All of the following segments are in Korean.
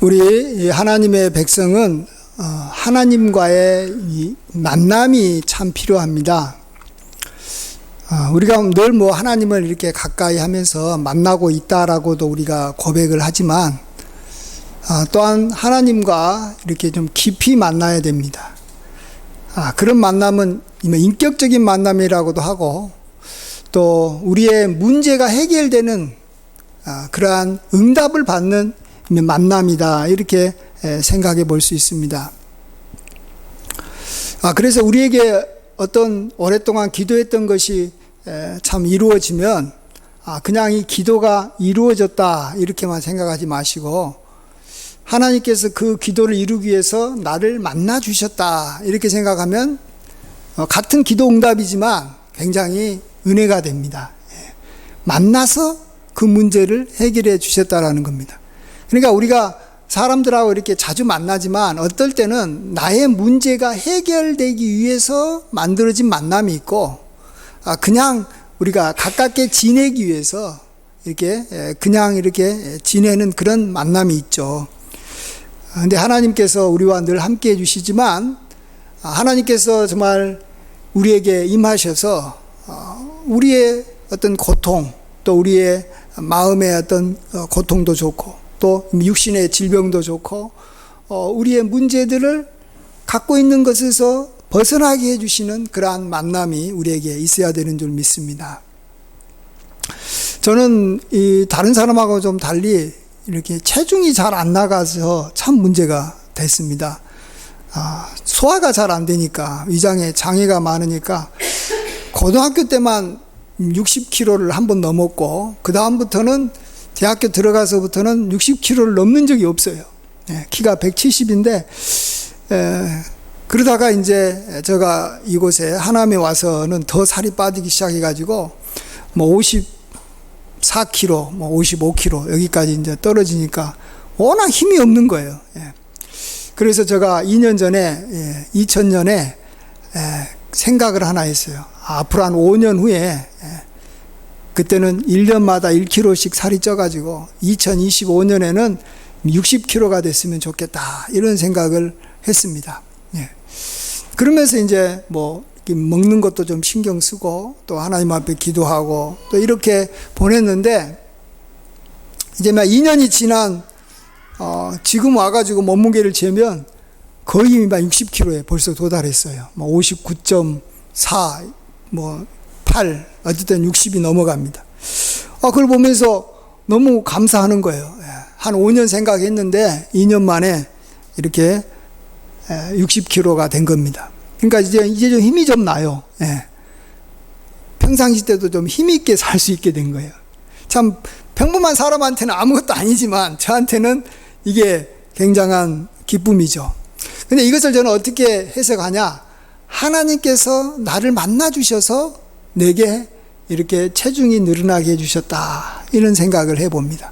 우리 하나님의 백성은 하나님과의 이 만남이 참 필요합니다. 우리가 늘 하나님을 이렇게 가까이 하면서 만나고 있다라고도 우리가 고백을 하지만 또한 하나님과 이렇게 좀 깊이 만나야 됩니다. 그런 만남은 인격적인 만남이라고도 하고 또 우리의 문제가 해결되는 그러한 응답을 받는 만남이다, 이렇게 생각해 볼 수 있습니다. 그래서 우리에게 어떤 오랫동안 기도했던 것이 참 이루어지면 그냥 이 기도가 이루어졌다 이렇게만 생각하지 마시고 하나님께서 그 기도를 이루기 위해서 나를 만나 주셨다 이렇게 생각하면 같은 기도 응답이지만 굉장히 은혜가 됩니다. 만나서 그 문제를 해결해 주셨다라는 겁니다. 그러니까 우리가 사람들하고 이렇게 자주 만나지만 어떨 때는 나의 문제가 해결되기 위해서 만들어진 만남이 있고 그냥 우리가 가깝게 지내기 위해서 이렇게 그냥 이렇게 지내는 그런 만남이 있죠. 근데 하나님께서 우리와 늘 함께 해주시지만 하나님께서 정말 우리에게 임하셔서 우리의 어떤 고통 또 우리의 마음의 어떤 고통도 좋고 또 육신의 질병도 좋고 우리의 문제들을 갖고 있는 것에서 벗어나게 해주시는 그러한 만남이 우리에게 있어야 되는 줄 믿습니다. 저는 이 다른 사람하고 좀 달리 이렇게 체중이 잘 안 나가서 참 문제가 됐습니다. 소화가 잘 안 되니까 위장에 장애가 많으니까 고등학교 때만 60kg를 한번 넘었고 그 다음부터는 대학교 들어가서부터는 60kg를 넘는 적이 없어요. 키가 170인데 그러다가 이제 제가 이곳에 하남에 와서는 더 살이 빠지기 시작해가지고 54kg, 55kg 여기까지 이제 떨어지니까 워낙 힘이 없는 거예요. 그래서 제가 2년 전에 2000년에 생각을 하나 했어요. 앞으로 한 5년 후에 그때는 1년마다 1kg씩 살이 쪄가지고 2025년에는 60kg가 됐으면 좋겠다 이런 생각을 했습니다. 그러면서 이제 먹는 것도 좀 신경 쓰고 또 하나님 앞에 기도하고 또 이렇게 보냈는데 이제 2년이 지난 지금 와가지고 몸무게를 재면 거의 60kg에 벌써 도달했어요. 59.4, 8, 어쨌든 60이 넘어갑니다. 그걸 보면서 너무 감사하는 거예요. 한 5년 생각했는데 2년 만에 이렇게 60kg가 된 겁니다. 그러니까 이제 좀 힘이 좀 나요. 평상시 때도 좀 힘있게 살 수 있게 된 거예요. 참 평범한 사람한테는 아무것도 아니지만 저한테는 이게 굉장한 기쁨이죠. 근데 이것을 저는 어떻게 해석하냐? 하나님께서 나를 만나 주셔서 내게 이렇게 체중이 늘어나게 해주셨다 이런 생각을 해봅니다.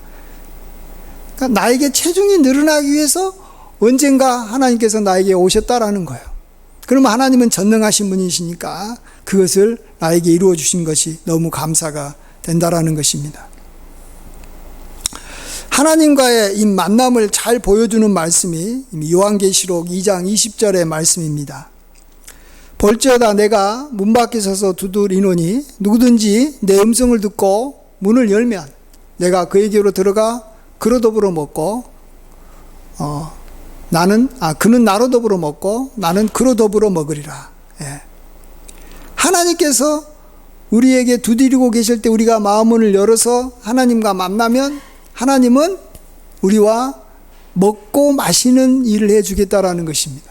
그러니까 나에게 체중이 늘어나기 위해서 언젠가 하나님께서 나에게 오셨다라는 거예요. 그러면 하나님은 전능하신 분이시니까 그것을 나에게 이루어 주신 것이 너무 감사가 된다라는 것입니다. 하나님과의 이 만남을 잘 보여주는 말씀이 요한계시록 2장 20절의 말씀입니다. 볼지어다 내가 문 밖에 서서 두드리노니 누구든지 내 음성을 듣고 문을 열면 내가 그에게로 들어가 그로 더불어 먹고 그는 나로 더불어 먹고 나는 그로 더불어 먹으리라. 하나님께서 우리에게 두드리고 계실 때 우리가 마음문을 열어서 하나님과 만나면 하나님은 우리와 먹고 마시는 일을 해주겠다라는 것입니다.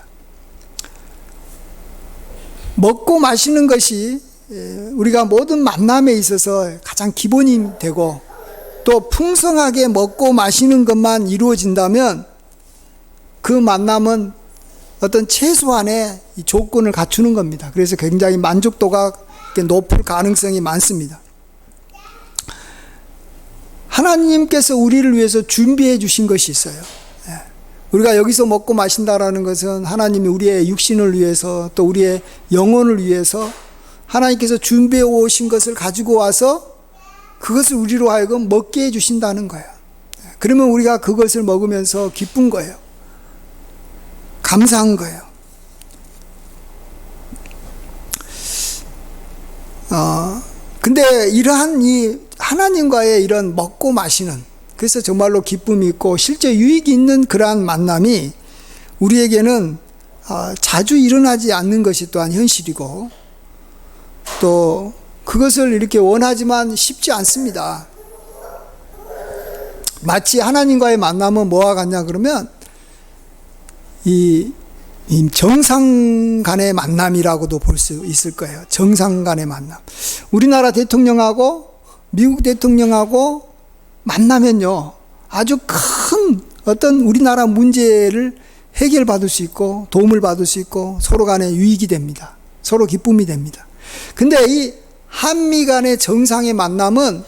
먹고 마시는 것이 우리가 모든 만남에 있어서 가장 기본이 되고 또 풍성하게 먹고 마시는 것만 이루어진다면 그 만남은 어떤 최소한의 조건을 갖추는 겁니다. 그래서 굉장히 만족도가 높을 가능성이 많습니다. 하나님께서 우리를 위해서 준비해 주신 것이 있어요. 우리가 여기서 먹고 마신다라는 것은 하나님이 우리의 육신을 위해서 또 우리의 영혼을 위해서 하나님께서 준비해 오신 것을 가지고 와서 그것을 우리로 하여금 먹게 해 주신다는 거예요. 그러면 우리가 그것을 먹으면서 기쁜 거예요. 감사한 거예요. 근데 이러한 이 하나님과의 이런 먹고 마시는, 그래서 정말로 기쁨이 있고 실제 유익이 있는 그러한 만남이 우리에게는 자주 일어나지 않는 것이 또한 현실이고, 또 그것을 이렇게 원하지만 쉽지 않습니다. 마치 하나님과의 만남은 뭐와 같냐 그러면 이 정상 간의 만남이라고도 볼 수 있을 거예요. 정상 간의 만남. 우리나라 대통령하고 미국 대통령하고 만나면요, 아주 큰 어떤 우리나라 문제를 해결받을 수 있고 도움을 받을 수 있고 서로 간에 유익이 됩니다. 서로 기쁨이 됩니다. 근데 이 한미 간의 정상의 만남은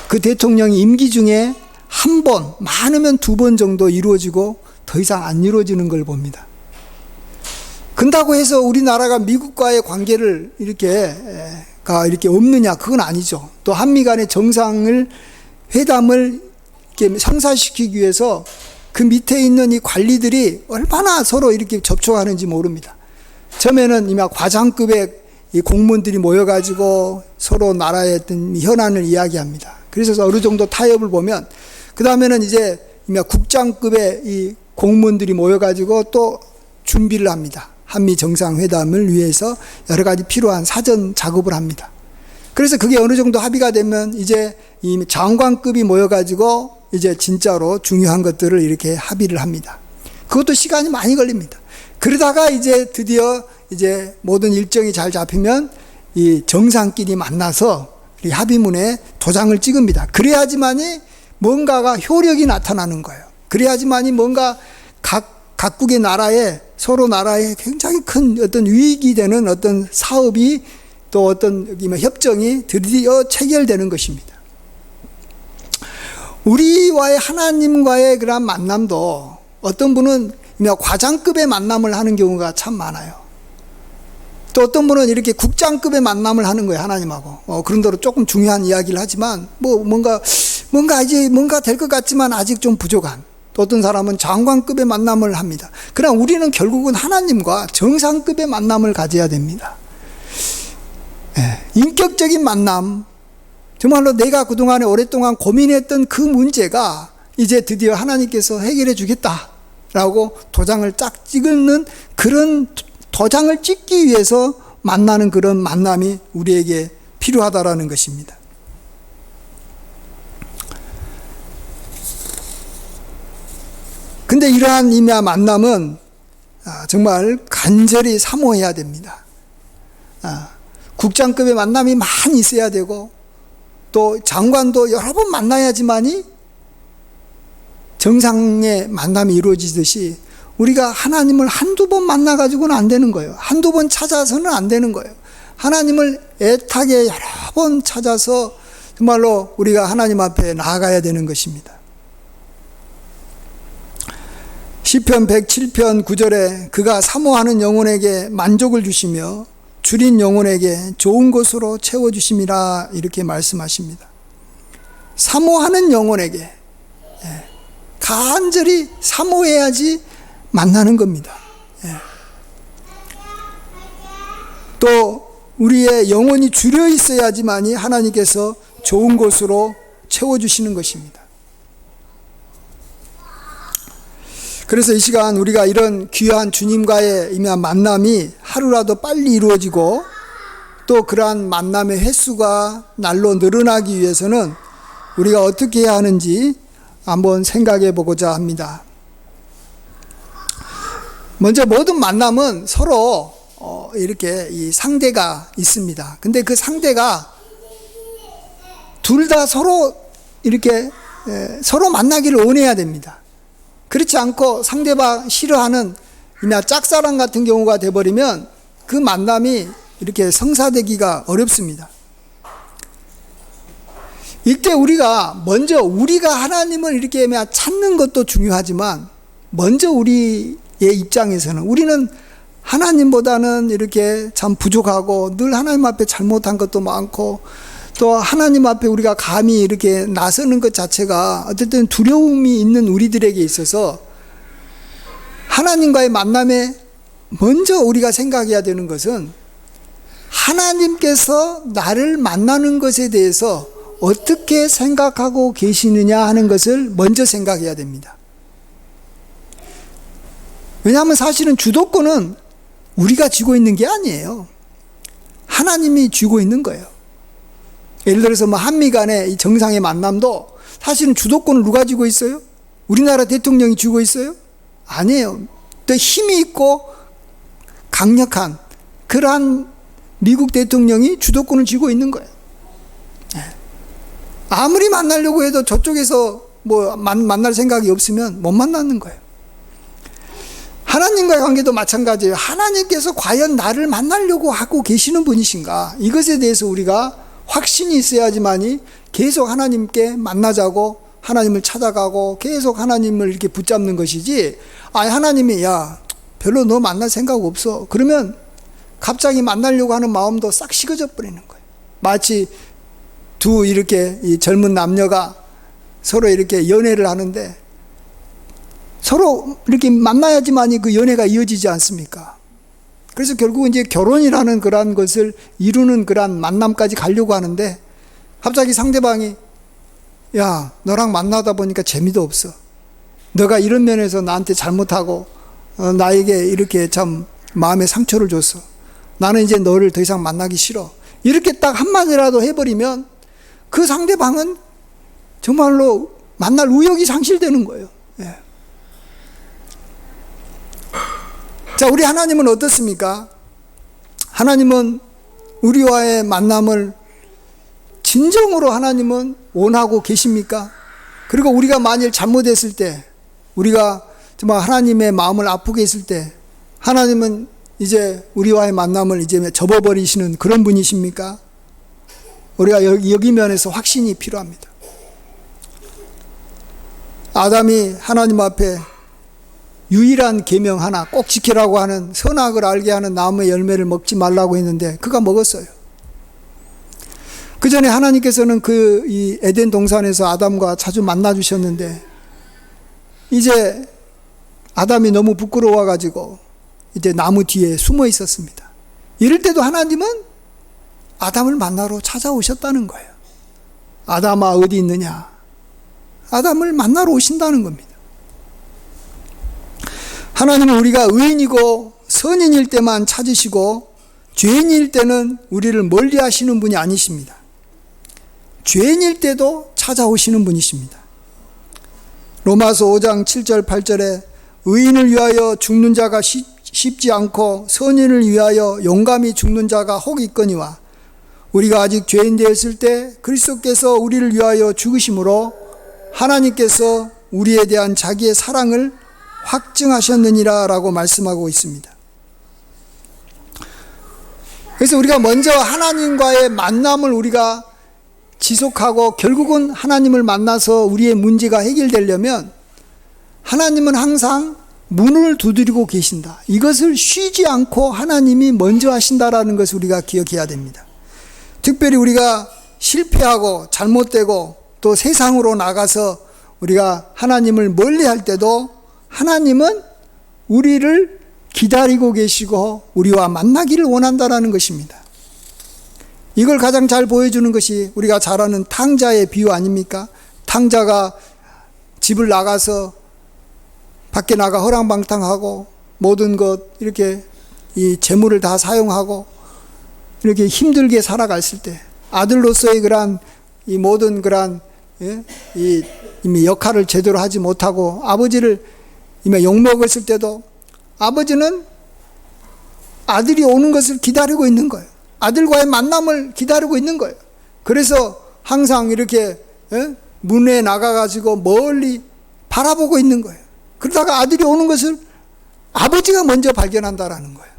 그 대통령이 임기 중에 한 번, 많으면 2번 정도 이루어지고 더 이상 안 이루어지는 걸 봅니다. 그렇다고 해서 우리나라가 미국과의 관계를 이렇게 없느냐? 그건 아니죠. 또 한미 간의 회담을 이렇게 성사시키기 위해서 그 밑에 있는 이 관리들이 얼마나 서로 이렇게 접촉하는지 모릅니다. 처음에는 이미 과장급의 이 공무원들이 모여가지고 서로 나라의 어떤 현안을 이야기합니다. 그래서 어느 정도 타협을 보면, 그 다음에는 이제 이미 국장급의 이 공무원들이 모여가지고 또 준비를 합니다. 한미 정상회담을 위해서 여러 가지 필요한 사전 작업을 합니다. 그래서 그게 어느 정도 합의가 되면 이제 이 장관급이 모여가지고 이제 진짜로 중요한 것들을 이렇게 합의를 합니다. 그것도 시간이 많이 걸립니다. 그러다가 이제 드디어 이제 모든 일정이 잘 잡히면 이 정상끼리 만나서 이 합의문에 도장을 찍습니다. 그래야지만이 뭔가가 효력이 나타나는 거예요. 그래야지만이 뭔가 각국의 나라에, 서로 나라에 굉장히 큰 어떤 유익이 되는 어떤 사업이, 또 어떤 협정이 드디어 체결되는 것입니다. 우리와의 하나님과의 그런 만남도 어떤 분은 과장급의 만남을 하는 경우가 참 많아요. 또 어떤 분은 이렇게 국장급의 만남을 하는 거예요, 하나님하고. 그런 대로 조금 중요한 이야기를 하지만, 뭔가 될 것 같지만 아직 좀 부족한. 또 어떤 사람은 장관급의 만남을 합니다. 그러나 우리는 결국은 하나님과 정상급의 만남을 가져야 됩니다. 인격적인 만남, 정말로 내가 그동안에 오랫동안 고민했던 그 문제가 이제 드디어 하나님께서 해결해 주겠다라고 도장을 쫙 찍는, 그런 도장을 찍기 위해서 만나는 그런 만남이 우리에게 필요하다라는 것입니다. 근데 이러한 이미와 만남은 정말 간절히 사모해야 됩니다. 국장급의 만남이 많이 있어야 되고, 또 장관도 여러 번 만나야지만이 정상의 만남이 이루어지듯이 우리가 하나님을 한두 번 만나가지고는 안 되는 거예요. 한두 번 찾아서는 안 되는 거예요. 하나님을 애타게 여러 번 찾아서 정말로 우리가 하나님 앞에 나아가야 되는 것입니다. 시편 107편 9절에 그가 사모하는 영혼에게 만족을 주시며 줄인 영혼에게 좋은 것으로 채워주심이라, 이렇게 말씀하십니다. 사모하는 영혼에게, 간절히 사모해야지 만나는 겁니다. 또 우리의 영혼이 줄여 있어야지만이 하나님께서 좋은 것으로 채워주시는 것입니다. 그래서 이 시간 우리가 이런 귀한 주님과의 임한 만남이 하루라도 빨리 이루어지고, 또 그러한 만남의 횟수가 날로 늘어나기 위해서는 우리가 어떻게 해야 하는지 한번 생각해 보고자 합니다. 먼저 모든 만남은 서로 이렇게 이 상대가 있습니다. 근데 그 상대가 둘 다 서로 이렇게 서로 만나기를 원해야 됩니다. 그렇지 않고 상대방 싫어하는 짝사랑 같은 경우가 돼버리면 그 만남이 이렇게 성사되기가 어렵습니다. 이때 우리가 먼저 우리가 하나님을 이렇게 찾는 것도 중요하지만, 먼저 우리의 입장에서는 우리는 하나님보다는 이렇게 참 부족하고 늘 하나님 앞에 잘못한 것도 많고 또 하나님 앞에 우리가 감히 이렇게 나서는 것 자체가 어쨌든 두려움이 있는 우리들에게 있어서 하나님과의 만남에 먼저 우리가 생각해야 되는 것은 하나님께서 나를 만나는 것에 대해서 어떻게 생각하고 계시느냐 하는 것을 먼저 생각해야 됩니다. 왜냐하면 사실은 주도권은 우리가 쥐고 있는 게 아니에요. 하나님이 쥐고 있는 거예요. 예를 들어서 뭐 한미 간의 이 정상의 만남도 사실은 주도권을 누가 쥐고 있어요? 우리나라 대통령이 쥐고 있어요? 아니에요. 또 힘이 있고 강력한 그러한 미국 대통령이 주도권을 쥐고 있는 거예요. 아무리 만나려고 해도 저쪽에서 뭐 만날 생각이 없으면 못 만나는 거예요. 하나님과의 관계도 마찬가지예요. 하나님께서 과연 나를 만나려고 하고 계시는 분이신가? 이것에 대해서 우리가 확신이 있어야지만이 계속 하나님께 만나자고 하나님을 찾아가고 계속 하나님을 이렇게 붙잡는 것이지, 하나님이 야 별로 너 만날 생각 없어 그러면 갑자기 만나려고 하는 마음도 싹 식어져 버리는 거예요. 마치 두 이렇게 이 젊은 남녀가 서로 이렇게 연애를 하는데 서로 이렇게 만나야지만이 그 연애가 이어지지 않습니까? 그래서 결국 이제 결혼이라는 그러한 것을 이루는 그러한 만남까지 가려고 하는데 갑자기 상대방이 야 너랑 만나다 보니까 재미도 없어. 너가 이런 면에서 나한테 잘못하고 나에게 이렇게 참 마음에 상처를 줬어. 나는 이제 너를 더 이상 만나기 싫어. 이렇게 딱 한마디라도 해버리면 그 상대방은 정말로 만날 의욕이 상실되는 거예요. 예. 자, 우리 하나님은 어떻습니까? 하나님은 우리와의 만남을 진정으로 하나님은 원하고 계십니까? 그리고 우리가 만일 잘못했을 때, 우리가 정말 하나님의 마음을 아프게 했을 때 하나님은 이제 우리와의 만남을 이제 접어버리시는 그런 분이십니까? 우리가 여기 면에서 확신이 필요합니다. 아담이 하나님 앞에 유일한 계명 하나 꼭 지키라고 하는 선악을 알게 하는 나무의 열매를 먹지 말라고 했는데 그가 먹었어요. 그 전에 하나님께서는 이 에덴 동산에서 아담과 자주 만나 주셨는데 이제 아담이 너무 부끄러워가지고 이제 나무 뒤에 숨어 있었습니다. 이럴 때도 하나님은 아담을 만나러 찾아오셨다는 거예요. 아담아 어디 있느냐? 아담을 만나러 오신다는 겁니다. 하나님은 우리가 의인이고 선인일 때만 찾으시고 죄인일 때는 우리를 멀리 하시는 분이 아니십니다. 죄인일 때도 찾아오시는 분이십니다. 로마서 5장 7절 8절에 의인을 위하여 죽는 자가 쉽지 않고 선인을 위하여 용감히 죽는 자가 혹 있거니와 우리가 아직 죄인 되었을 때 그리스도께서 우리를 위하여 죽으심으로 하나님께서 우리에 대한 자기의 사랑을 확증하셨느니라 라고 말씀하고 있습니다. 그래서 우리가 먼저 하나님과의 만남을 우리가 지속하고 결국은 하나님을 만나서 우리의 문제가 해결되려면 하나님은 항상 문을 두드리고 계신다. 이것을 쉬지 않고 하나님이 먼저 하신다라는 것을 우리가 기억해야 됩니다. 특별히 우리가 실패하고 잘못되고 또 세상으로 나가서 우리가 하나님을 멀리할 때도 하나님은 우리를 기다리고 계시고 우리와 만나기를 원한다라는 것입니다. 이걸 가장 잘 보여주는 것이 우리가 잘 아는 탕자의 비유 아닙니까? 탕자가 집을 나가서 밖에 나가 허랑방탕하고 모든 것 이렇게 이 재물을 다 사용하고 이렇게 힘들게 살아갔을 때 아들로서의 그러한 이 모든 그러한 이 이미 역할을 제대로 하지 못하고 아버지를 이미 욕먹었을 때도 아버지는 아들이 오는 것을 기다리고 있는 거예요. 아들과의 만남을 기다리고 있는 거예요. 그래서 항상 이렇게 문에 나가가지고 멀리 바라보고 있는 거예요. 그러다가 아들이 오는 것을 아버지가 먼저 발견한다라는 거예요.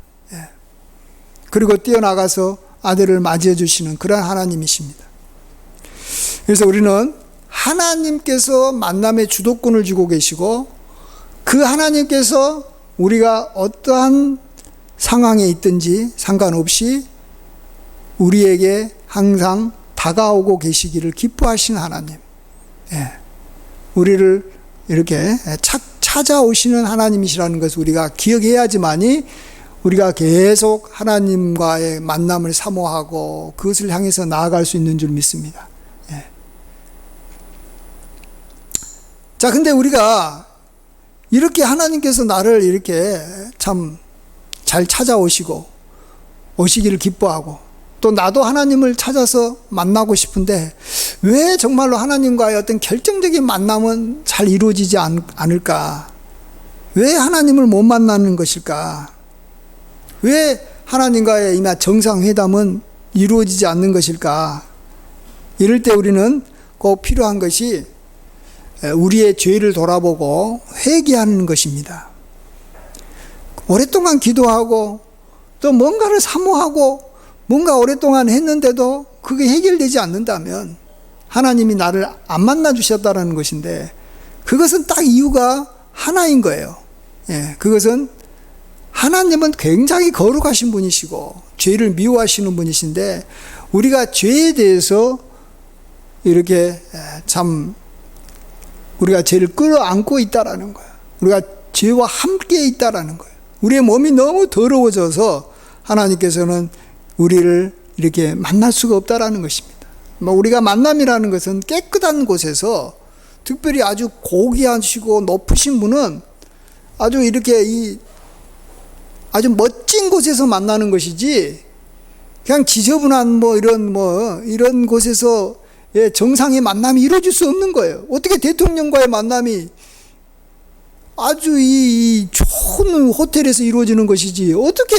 그리고 뛰어나가서 아들을 맞이해 주시는 그런 하나님이십니다. 그래서 우리는 하나님께서 만남의 주도권을 쥐고 계시고 그 하나님께서 우리가 어떠한 상황에 있든지 상관없이 우리에게 항상 다가오고 계시기를 기뻐하시는 하나님, 우리를 이렇게 찾아오시는 하나님이시라는 것을 우리가 기억해야지만이 우리가 계속 하나님과의 만남을 사모하고 그것을 향해서 나아갈 수 있는 줄 믿습니다. 자, 근데 우리가 이렇게 하나님께서 나를 이렇게 참 잘 찾아오시고 오시기를 기뻐하고 또 나도 하나님을 찾아서 만나고 싶은데 왜 정말로 하나님과의 어떤 결정적인 만남은 잘 이루어지지 않을까? 왜 하나님을 못 만나는 것일까? 왜 하나님과의 이나 정상회담은 이루어지지 않는 것일까? 이럴 때 우리는 꼭 필요한 것이 우리의 죄를 돌아보고 회개하는 것입니다. 오랫동안 기도하고 또 뭔가를 사모하고 뭔가 오랫동안 했는데도 그게 해결되지 않는다면 하나님이 나를 안 만나 주셨다는 것인데 그것은 딱 이유가 하나인 거예요. 그것은 하나님은 굉장히 거룩하신 분이시고 죄를 미워하시는 분이신데 우리가 죄에 대해서 이렇게 참 우리가 죄를 끌어안고 있다라는 거예요. 우리가 죄와 함께 있다라는 거예요. 우리의 몸이 너무 더러워져서 하나님께서는 우리를 이렇게 만날 수가 없다라는 것입니다. 우리가 만남이라는 것은 깨끗한 곳에서 특별히 아주 고귀하시고 높으신 분은 아주 이렇게 아주 멋진 곳에서 만나는 것이지 그냥 지저분한 이런 곳에서 정상의 만남이 이루어질 수 없는 거예요. 어떻게 대통령과의 만남이 아주 이 좋은 호텔에서 이루어지는 것이지 어떻게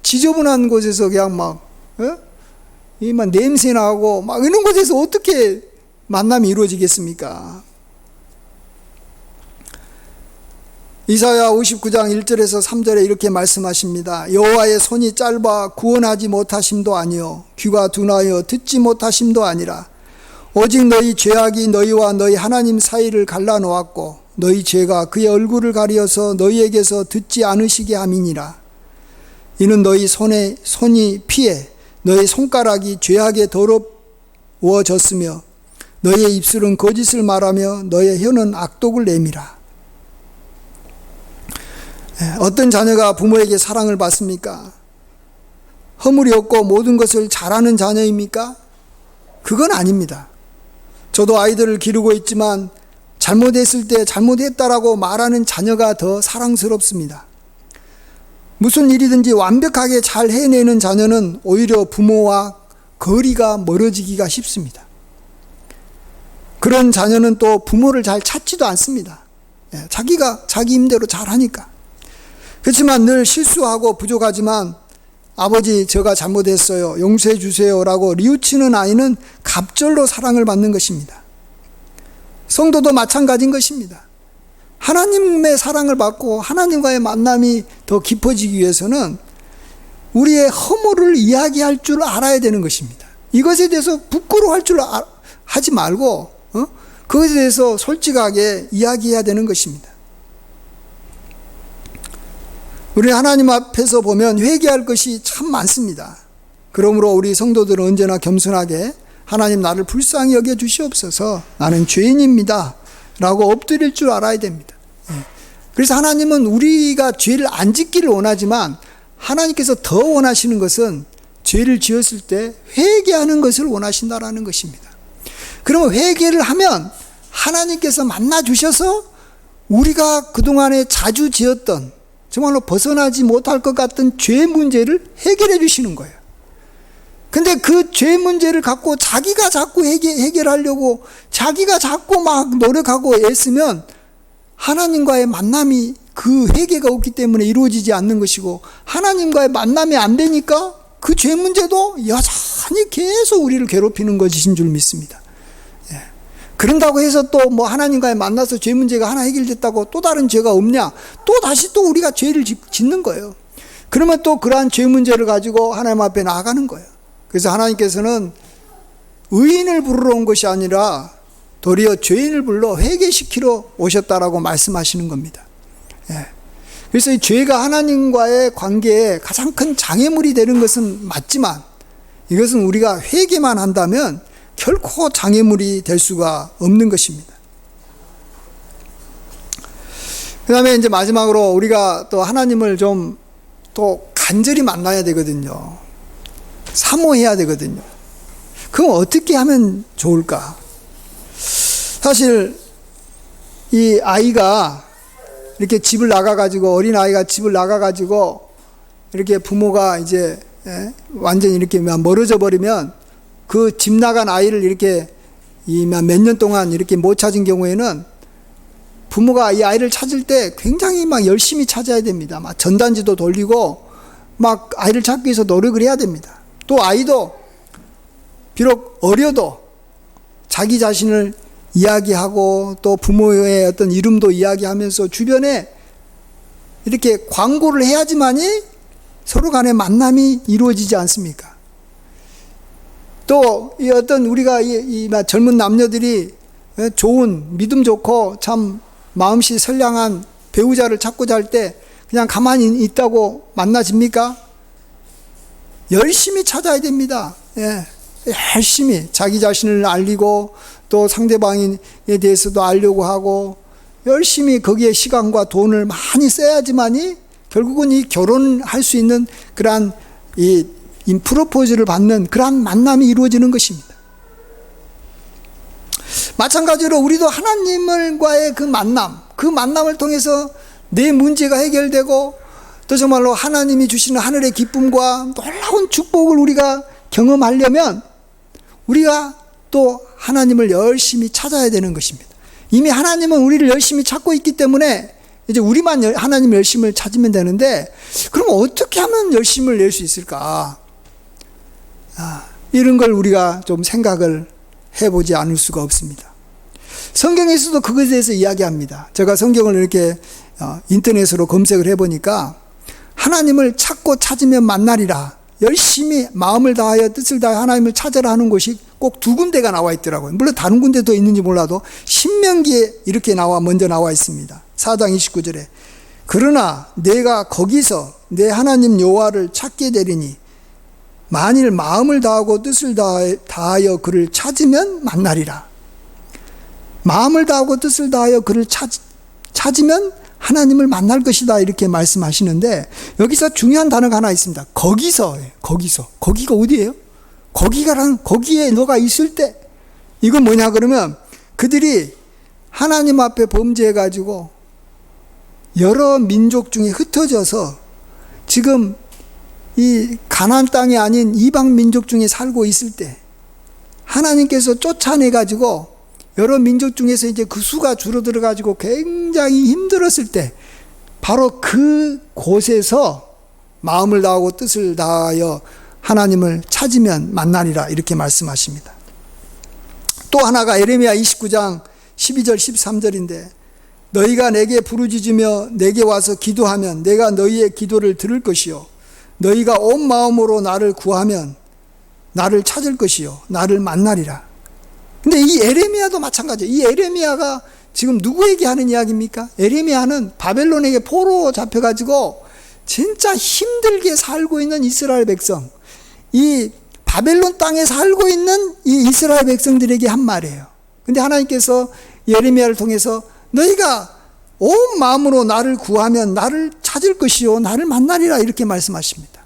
지저분한 곳에서 그냥 막 냄새 나고 막 이런 곳에서 어떻게 만남이 이루어지겠습니까? 이사야 59장 1절에서 3절에 이렇게 말씀하십니다. 여호와의 손이 짧아 구원하지 못하심도 아니요 귀가 둔하여 듣지 못하심도 아니라 오직 너희 죄악이 너희와 너희 하나님 사이를 갈라놓았고 너희 죄가 그의 얼굴을 가리어서 너희에게서 듣지 않으시게 함이니라. 이는 너희 손이 피해 너희 손가락이 죄악에 더러워졌으며 너희의 입술은 거짓을 말하며 너희의 혀는 악독을 내밀어. 어떤 자녀가 부모에게 사랑을 받습니까? 허물이 없고 모든 것을 잘하는 자녀입니까? 그건 아닙니다. 저도 아이들을 기르고 있지만 잘못했을 때 잘못했다라고 말하는 자녀가 더 사랑스럽습니다. 무슨 일이든지 완벽하게 잘 해내는 자녀는 오히려 부모와 거리가 멀어지기가 쉽습니다. 그런 자녀는 또 부모를 잘 찾지도 않습니다. 자기가 자기 힘대로 잘하니까. 그렇지만 늘 실수하고 부족하지만 아버지 제가 잘못했어요. 용서해 주세요라고 뉘우치는 아이는 갑절로 사랑을 받는 것입니다. 성도도 마찬가지인 것입니다. 하나님의 사랑을 받고 하나님과의 만남이 더 깊어지기 위해서는 우리의 허물을 이야기할 줄 알아야 되는 것입니다. 이것에 대해서 부끄러워할 줄 하지 말고 그것에 대해서 솔직하게 이야기해야 되는 것입니다. 우리 하나님 앞에서 보면 회개할 것이 참 많습니다. 그러므로 우리 성도들은 언제나 겸손하게 하나님 나를 불쌍히 여겨 주시옵소서 나는 죄인입니다 라고 엎드릴 줄 알아야 됩니다. 그래서 하나님은 우리가 죄를 안 짓기를 원하지만 하나님께서 더 원하시는 것은 죄를 지었을 때 회개하는 것을 원하신다라는 것입니다. 그러면 회개를 하면 하나님께서 만나 주셔서 우리가 그동안에 자주 지었던 정말로 벗어나지 못할 것 같은 죄 문제를 해결해 주시는 거예요. 근데 그 죄 문제를 갖고 자기가 자꾸 해결하려고 자기가 자꾸 막 노력하고 애쓰면 하나님과의 만남이 그 회개가 없기 때문에 이루어지지 않는 것이고 하나님과의 만남이 안 되니까 그 죄 문제도 여전히 계속 우리를 괴롭히는 것이신 줄 믿습니다. 그런다고 해서 또 하나님과의 만나서 죄 문제가 하나 해결됐다고 또 다른 죄가 없냐? 또 다시 또 우리가 죄를 짓는 거예요. 그러면 또 그러한 죄 문제를 가지고 하나님 앞에 나아가는 거예요. 그래서 하나님께서는 의인을 부르러 온 것이 아니라 도리어 죄인을 불러 회개시키러 오셨다라고 말씀하시는 겁니다. 그래서 이 죄가 하나님과의 관계에 가장 큰 장애물이 되는 것은 맞지만 이것은 우리가 회개만 한다면 결코 장애물이 될 수가 없는 것입니다. 그 다음에 이제 마지막으로 우리가 또 하나님을 좀 또 간절히 만나야 되거든요. 사모해야 되거든요. 그럼 어떻게 하면 좋을까? 사실 이 아이가 이렇게 집을 나가가지고, 어린 아이가 집을 나가가지고 이렇게 부모가 이제 완전히 이렇게 멀어져 버리면 그 집 나간 아이를 이렇게 몇 년 동안 이렇게 못 찾은 경우에는 부모가 이 아이를 찾을 때 굉장히 막 열심히 찾아야 됩니다. 막 전단지도 돌리고 막 아이를 찾기 위해서 노력을 해야 됩니다. 또 아이도 비록 어려도 자기 자신을 이야기하고 또 부모의 어떤 이름도 이야기하면서 주변에 이렇게 광고를 해야지만이 서로 간의 만남이 이루어지지 않습니까? 또 이 어떤 우리가 이 젊은 남녀들이 좋은 믿음 좋고 참 마음씨 선량한 배우자를 찾고자 할 때 그냥 가만히 있다고 만나집니까? 열심히 찾아야 됩니다. 예. 열심히 자기 자신을 알리고 또 상대방에 대해서도 알려고 하고 열심히 거기에 시간과 돈을 많이 써야지만이 결국은 이 결혼할 수 있는 그러한 이 프로포즈를 받는 그러한 만남이 이루어지는 것입니다. 마찬가지로 우리도 하나님과의 그 만남을 통해서 내 문제가 해결되고 또 정말로 하나님이 주시는 하늘의 기쁨과 놀라운 축복을 우리가 경험하려면 우리가 또 하나님을 열심히 찾아야 되는 것입니다. 이미 하나님은 우리를 열심히 찾고 있기 때문에 이제 우리만 하나님 열심을 찾으면 되는데, 그럼 어떻게 하면 열심을 낼 수 있을까? 이런 걸 우리가 좀 생각을 해보지 않을 수가 없습니다. 성경에서도 그것에 대해서 이야기합니다. 제가 성경을 이렇게 인터넷으로 검색을 해보니까 하나님을 찾고 찾으면 만나리라, 열심히 마음을 다하여 뜻을 다하여 하나님을 찾으라 하는 곳이 꼭 두 군데가 나와 있더라고요. 물론 다른 군데 더 있는지 몰라도 신명기에 이렇게 먼저 나와 있습니다. 4장 29절에 그러나 내가 거기서 내 하나님 여호와를 찾게 되리니 만일 마음을 다하고 뜻을 다하여 그를 찾으면 만나리라. 마음을 다하고 뜻을 다하여 그를 찾으면 하나님을 만날 것이다, 이렇게 말씀하시는데 여기서 중요한 단어가 하나 있습니다. 거기서. 거기가 어디예요? 거기에 너가 있을 때. 이건 뭐냐 그러면 그들이 하나님 앞에 범죄해가지고 여러 민족 중에 흩어져서 지금 이 가나안 땅이 아닌 이방 민족 중에 살고 있을 때 하나님께서 쫓아내가지고 여러 민족 중에서 이제 그 수가 줄어들어가지고 굉장히 힘들었을 때 바로 그 곳에서 마음을 다하고 뜻을 다하여 하나님을 찾으면 만나리라, 이렇게 말씀하십니다. 또 하나가 에레미야 29장 12절 13절인데 너희가 내게 부르짖으며 내게 와서 기도하면 내가 너희의 기도를 들을 것이요 너희가 온 마음으로 나를 구하면 나를 찾을 것이요 나를 만나리라. 근데 이 에레미야도 마찬가지예요. 이 에레미야가 지금 누구에게 하는 이야기입니까? 에레미야는 바벨론에게 포로 잡혀가지고 진짜 힘들게 살고 있는 이스라엘 백성, 이 바벨론 땅에 살고 있는 이 이스라엘 백성들에게 한 말이에요. 근데 하나님께서 예레미야를 통해서 너희가 온 마음으로 나를 구하면 나를 찾을 것이요 나를 만나리라, 이렇게 말씀하십니다.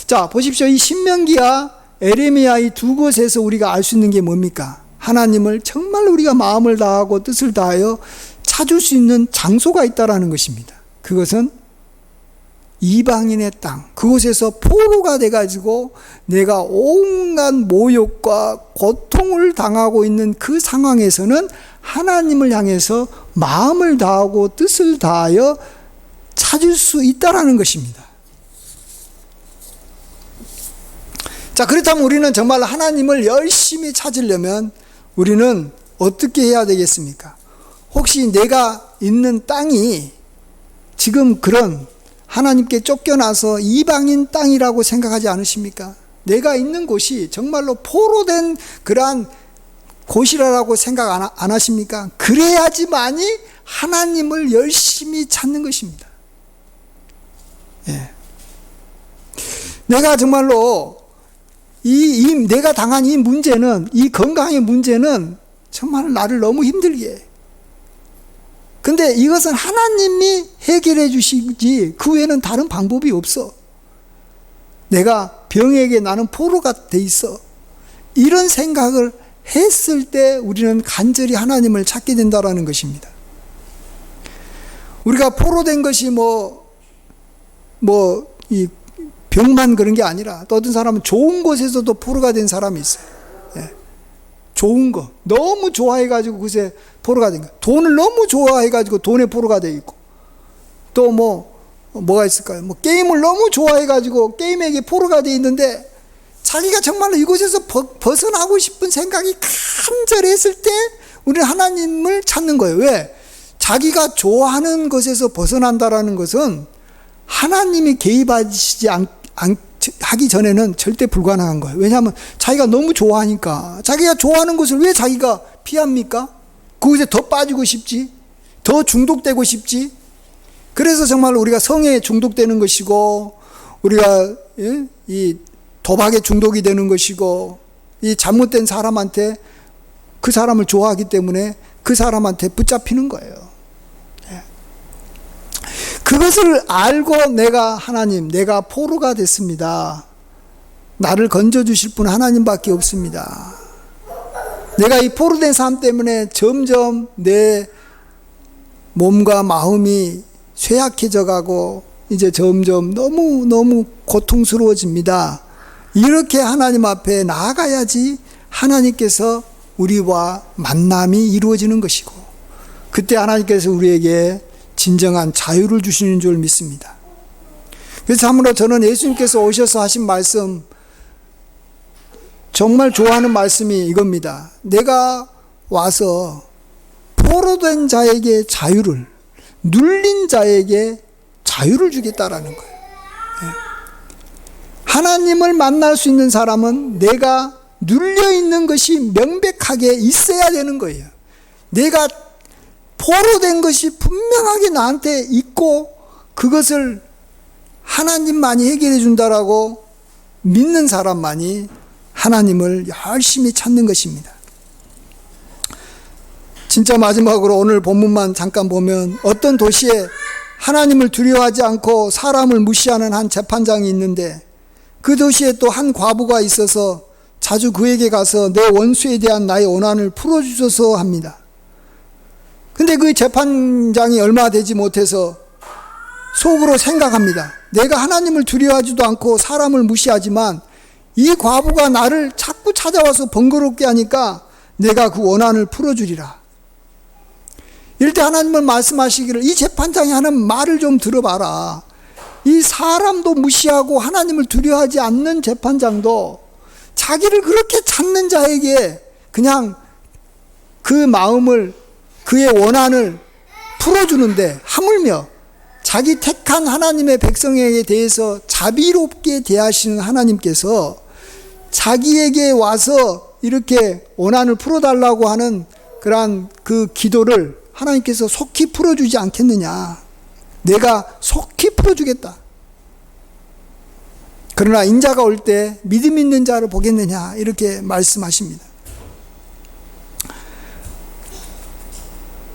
자, 보십시오. 이 신명기와 에레미야 이 두 곳에서 우리가 알 수 있는 게 뭡니까? 하나님을 정말 우리가 마음을 다하고 뜻을 다하여 찾을 수 있는 장소가 있다라는 것입니다. 그것은 이방인의 땅, 그곳에서 포로가 돼가지고 내가 온갖 모욕과 고통을 당하고 있는 그 상황에서는 하나님을 향해서 마음을 다하고 뜻을 다하여 찾을 수 있다라는 것입니다. 자, 그렇다면 우리는 정말 하나님을 열심히 찾으려면 우리는 어떻게 해야 되겠습니까? 혹시 내가 있는 땅이 지금 그런 하나님께 쫓겨나서 이방인 땅이라고 생각하지 않으십니까? 내가 있는 곳이 정말로 포로된 그러한 곳이라고 생각 안 하십니까? 그래야지만이 하나님을 열심히 찾는 것입니다. 예. 내가 정말로 내가 당한 이 문제는, 이 건강의 문제는 정말 나를 너무 힘들게 해. 근데 이것은 하나님이 해결해 주시지 그 외에는 다른 방법이 없어. 내가 병에게 나는 포로가 돼 있어. 이런 생각을 했을 때 우리는 간절히 하나님을 찾게 된다라는 것입니다. 우리가 포로된 것이 이 병만 그런 게 아니라 또 어떤 사람은 좋은 곳에서도 포로가 된 사람이 있어요. 예. 좋은 거 너무 좋아해가지고 그새 포로가 된 거. 돈을 너무 좋아해가지고 돈에 포로가 돼 있고, 또 뭐가 있을까요? 게임을 너무 좋아해가지고 게임에게 포로가 돼 있는데, 자기가 정말로 이곳에서 벗어나고 싶은 생각이 간절했을 때 우리는 하나님을 찾는 거예요. 왜? 자기가 좋아하는 것에서 벗어난다라는 것은 하나님이 개입하시지 하기 전에는 절대 불가능한 거예요. 왜냐하면 자기가 너무 좋아하니까. 자기가 좋아하는 것을 왜 자기가 피합니까? 그것에 더 빠지고 싶지, 더 중독되고 싶지. 그래서 정말 우리가 성에 중독되는 것이고, 우리가 이 도박에 중독이 되는 것이고, 이 잘못된 사람한테, 그 사람을 좋아하기 때문에 그 사람한테 붙잡히는 거예요. 그것을 알고 내가 포로가 됐습니다. 나를 건져주실 분은 하나님밖에 없습니다. 내가 이 포로된 삶 때문에 점점 내 몸과 마음이 쇠약해져 가고 이제 점점 너무 고통스러워집니다. 이렇게 하나님 앞에 나아가야지 하나님께서 우리와 만남이 이루어지는 것이고, 그때 하나님께서 우리에게 진정한 자유를 주시는 줄 믿습니다. 그래서 참으로 저는 예수님께서 오셔서 하신 말씀, 정말 좋아하는 말씀이 이겁니다. 내가 와서 포로된 자에게 자유를, 눌린 자에게 자유를 주겠다라는 거예요. 하나님을 만날 수 있는 사람은 내가 눌려있는 것이 명백하게 있어야 되는 거예요. 내가 포로된 것이 분명하게 나한테 있고 그것을 하나님만이 해결해 준다라고 믿는 사람만이 하나님을 열심히 찾는 것입니다. 진짜 마지막으로 오늘 본문만 잠깐 보면, 어떤 도시에 하나님을 두려워하지 않고 사람을 무시하는 한 재판장이 있는데, 그 도시에 또 한 과부가 있어서 자주 그에게 가서 내 원수에 대한 나의 원한을 풀어주소서 합니다. 근데 그 재판장이 얼마 되지 못해서 속으로 생각합니다. 내가 하나님을 두려워하지도 않고 사람을 무시하지만 이 과부가 나를 자꾸 찾아와서 번거롭게 하니까 내가 그 원한을 풀어주리라. 이럴 때 하나님은 말씀하시기를, 이 재판장이 하는 말을 좀 들어봐라. 이 사람도 무시하고 하나님을 두려워하지 않는 재판장도 자기를 그렇게 찾는 자에게 그냥 그 마음을, 그의 원한을 풀어주는데, 하물며 자기 택한 하나님의 백성에게 대해서 자비롭게 대하시는 하나님께서 자기에게 와서 이렇게 원한을 풀어달라고 하는 그러한 그 기도를 하나님께서 속히 풀어주지 않겠느냐. 내가 속히 풀어주겠다. 그러나 인자가 올 때 믿음 있는 자를 보겠느냐, 이렇게 말씀하십니다.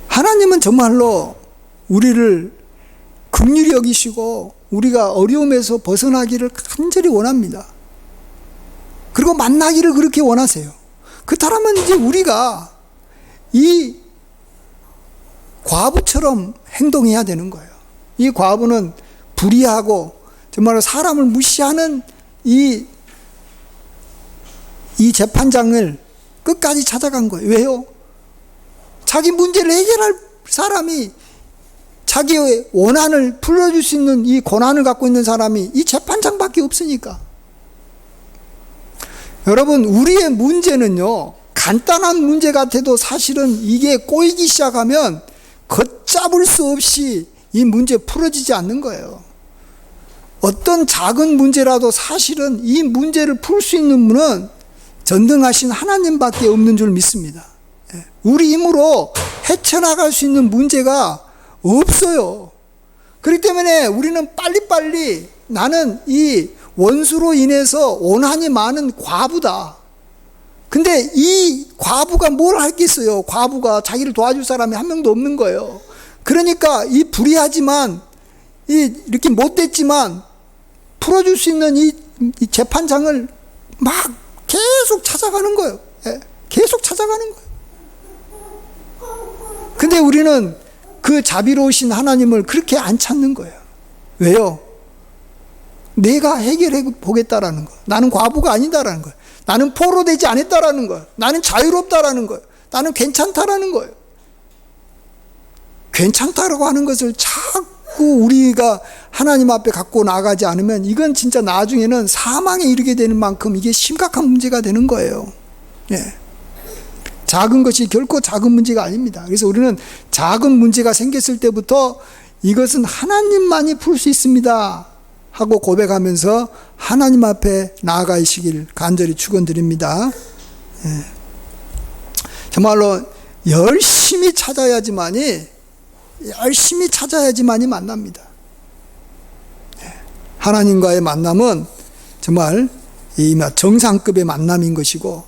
하나님은 정말로 우리를 긍휼히 여기시고 우리가 어려움에서 벗어나기를 간절히 원합니다. 그리고 만나기를 그렇게 원하세요. 그렇다면 이제 우리가 이 과부처럼 행동해야 되는 거예요. 이 과부는 불의하고 정말로 사람을 무시하는 이 재판장을 끝까지 찾아간 거예요. 왜요? 자기 문제를 해결할 사람이, 자기의 원한을 풀어줄 수 있는 이 권한을 갖고 있는 사람이 이 재판장밖에 없으니까. 여러분, 우리의 문제는요, 간단한 문제 같아도 사실은 이게 꼬이기 시작하면 걷잡을 수 없이 이 문제 풀어지지 않는 거예요. 어떤 작은 문제라도 사실은 이 문제를 풀 수 있는 분은 전능하신 하나님밖에 없는 줄 믿습니다. 우리 힘으로 헤쳐나갈 수 있는 문제가 없어요. 그렇기 때문에 우리는 빨리빨리 나는 이 원수로 인해서 원한이 많은 과부다. 근데 이 과부가 뭘 하겠어요? 과부가 자기를 도와줄 사람이 한 명도 없는 거예요. 그러니까 이 불의하지만, 이렇게 못됐지만 풀어줄 수 있는 이 재판장을 막 계속 찾아가는 거예요. 계속 찾아가는 거예요. 근데 우리는 그 자비로우신 하나님을 그렇게 안 찾는 거예요. 왜요? 내가 해결해 보겠다라는 거예요. 나는 과부가 아니다라는 거예요. 나는 포로되지 않았다라는 거예요. 나는 자유롭다라는 거예요. 나는 괜찮다라는 거예요. 괜찮다라고 하는 것을 자꾸 우리가 하나님 앞에 갖고 나가지 않으면 이건 진짜 나중에는 사망에 이르게 되는 만큼 이게 심각한 문제가 되는 거예요. 예. 작은 것이 결코 작은 문제가 아닙니다. 그래서 우리는 작은 문제가 생겼을 때부터 이것은 하나님만이 풀 수 있습니다 하고 고백하면서 하나님 앞에 나아가시길 간절히 축원드립니다. 예. 정말로 열심히 찾아야지만이 만납니다. 예. 하나님과의 만남은 정말 정상급의 만남인 것이고,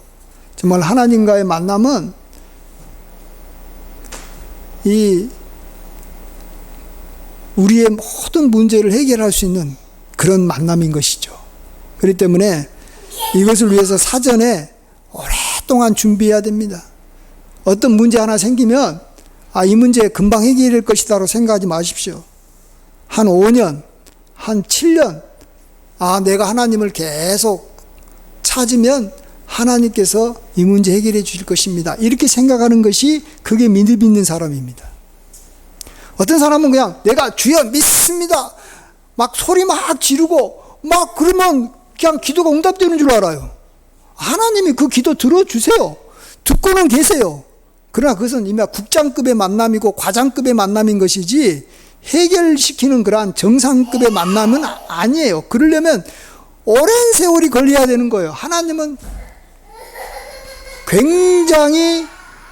정말 하나님과의 만남은 우리의 모든 문제를 해결할 수 있는 그런 만남인 것이죠. 그렇기 때문에 이것을 위해서 사전에 오랫동안 준비해야 됩니다. 어떤 문제 하나 생기면 이 문제 금방 해결될 것이다라고 생각하지 마십시오. 한 5년, 한 7년, 내가 하나님을 계속 찾으면 하나님께서 이 문제 해결해 주실 것입니다. 이렇게 생각하는 것이 그게 믿음 있는 사람입니다. 어떤 사람은 그냥 내가 주여 믿습니다 막 소리 막 지르고 막 그러면 그냥 기도가 응답되는 줄 알아요. 하나님이 그 기도 들어주세요. 듣고는 계세요. 그러나 그것은 이미 국장급의 만남이고 과장급의 만남인 것이지 해결시키는 그러한 정상급의 만남은 아니에요. 그러려면 오랜 세월이 걸려야 되는 거예요. 하나님은 굉장히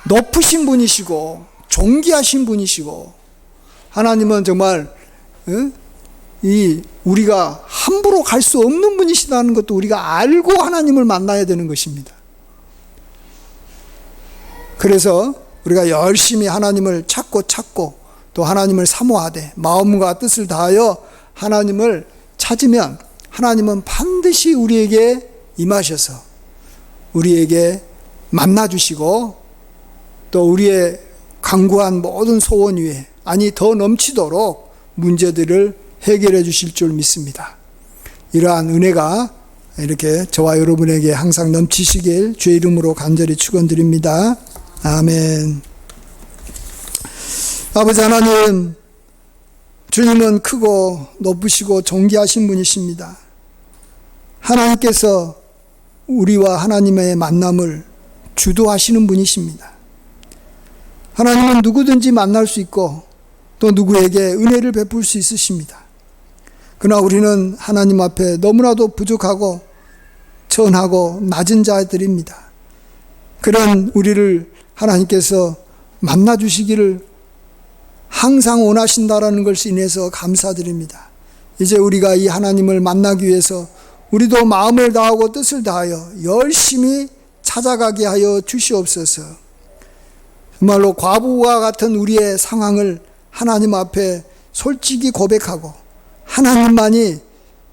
높으신 분이시고 존귀하신 분이시고, 하나님은 정말 우리가 함부로 갈 수 없는 분이시다는 것도 우리가 알고 하나님을 만나야 되는 것입니다. 그래서 우리가 열심히 하나님을 찾고 또 하나님을 사모하되 마음과 뜻을 다하여 하나님을 찾으면 하나님은 반드시 우리에게 임하셔서 우리에게 만나주시고 또 우리의 간구한 모든 소원 위에 더 넘치도록 문제들을 해결해 주실 줄 믿습니다. 이러한 은혜가 이렇게 저와 여러분에게 항상 넘치시길 주의 이름으로 간절히 축원드립니다. 아멘. 아버지 하나님, 주님은 크고 높으시고 존귀하신 분이십니다. 하나님께서 우리와 하나님의 만남을 주도하시는 분이십니다. 하나님은 누구든지 만날 수 있고 또 누구에게 은혜를 베풀 수 있으십니다. 그러나 우리는 하나님 앞에 너무나도 부족하고 천하고 낮은 자들입니다. 그런 우리를 하나님께서 만나주시기를 항상 원하신다라는 것을 인해서 감사드립니다. 이제 우리가 이 하나님을 만나기 위해서 우리도 마음을 다하고 뜻을 다하여 열심히 찾아가게 하여 주시옵소서. 정말로 과부와 같은 우리의 상황을 하나님 앞에 솔직히 고백하고 하나님만이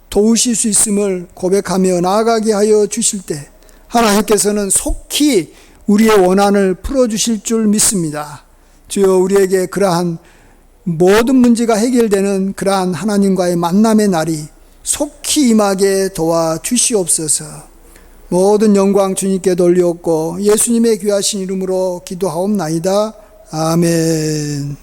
도우실 수 있음을 고백하며 나아가게 하여 주실 때 하나님께서는 속히 우리의 원한을 풀어주실 줄 믿습니다. 주여, 우리에게 그러한 모든 문제가 해결되는 그러한 하나님과의 만남의 날이 속히 임하게 도와주시옵소서. 모든 영광 주님께 돌리옵고 예수님의 귀하신 이름으로 기도하옵나이다. 아멘.